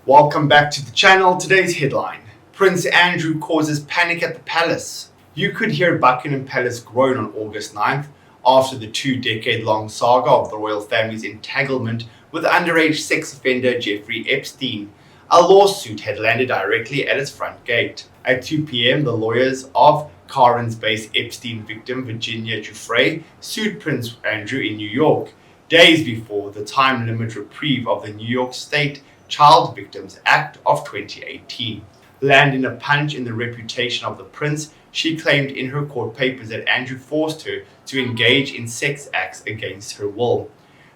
Welcome back to the channel. Today's headline: Prince Andrew causes panic at the palace. You could hear Buckingham Palace groan on August 9th after the 2-decade-long saga of the royal family's entanglement with underage sex offender Jeffrey Epstein. A lawsuit had landed directly at its front gate. At 2 p.m, the lawyers of Cairns-based Epstein victim Virginia Giuffre sued Prince Andrew in New York, days before the time limit reprieve of the New York State Child Victims Act of 2018. Landing a punch in the reputation of the prince, she claimed in her court papers that Andrew forced her to engage in sex acts against her will.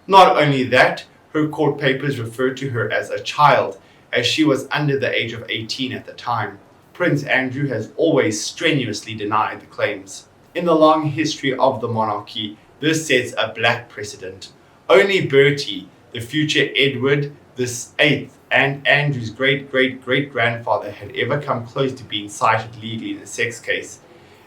Not only that, her court papers referred to her as a child, as she was under the age of 18 at the time. Prince Andrew has always strenuously denied the claims. In the long history of the monarchy, this sets a black precedent. Only Bertie, the future Edward VIII, and Andrew's great-great-great-grandfather had ever come close to being cited legally in a sex case.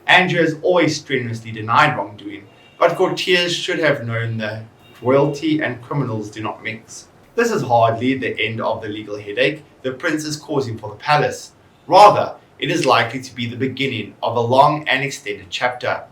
Andrew has always strenuously denied wrongdoing, but courtiers should have known that royalty and criminals do not mix. This is hardly the end of the legal headache the prince is causing for the palace. Rather, it is likely to be the beginning of a long and extended chapter.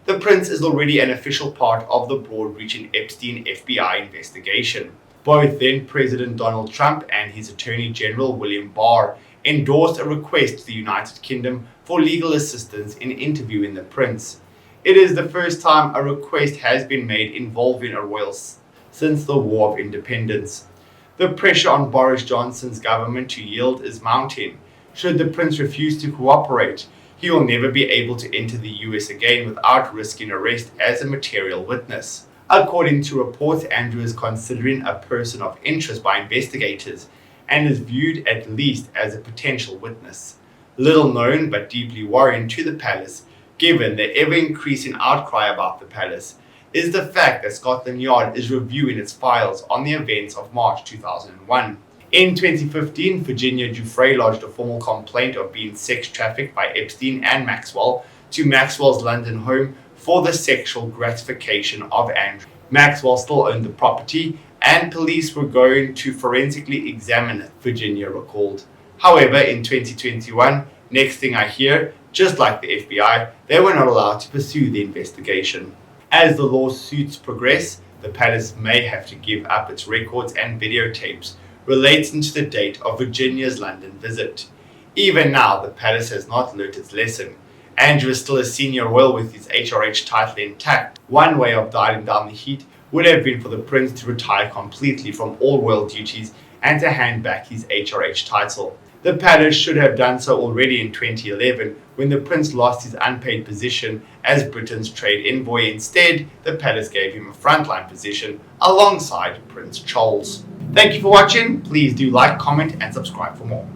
The prince is already an official part of the broad-reaching Epstein FBI investigation. Both then President Donald Trump and his Attorney General William Barr endorsed a request to the United Kingdom for legal assistance in interviewing the prince. It is the first time a request has been made involving a royal since the War of Independence. The pressure on Boris Johnson's government to yield is mounting. Should the prince refuse to cooperate, he will never be able to enter the US again without risking arrest as a material witness. According to reports, Andrew is considering a person of interest by investigators and is viewed at least as a potential witness. Little known but deeply worrying to the palace, given the ever-increasing outcry about the palace, is the fact that Scotland Yard is reviewing its files on the events of March 2001. In 2015, Virginia Giuffre lodged a formal complaint of being sex trafficked by Epstein and Maxwell to Maxwell's London home for the sexual gratification of Andrew. Maxwell still owned the property, and police were going to forensically examine it, Virginia recalled. However, in 2021, next thing I hear, just like the FBI, they were not allowed to pursue the investigation. As the lawsuits progress, the palace may have to give up its records and videotapes relating to the date of Virginia's London visit. Even now, the palace has not learnt its lesson. Andrew is still a senior royal with his HRH title intact. One way of dialing down the heat would have been for the prince to retire completely from all royal duties and to hand back his HRH title. The palace should have done so already in 2011 when the prince lost his unpaid position as Britain's trade envoy. Instead, the palace gave him a frontline position alongside Prince Charles. Thank you for watching. Please do like, comment and subscribe for more.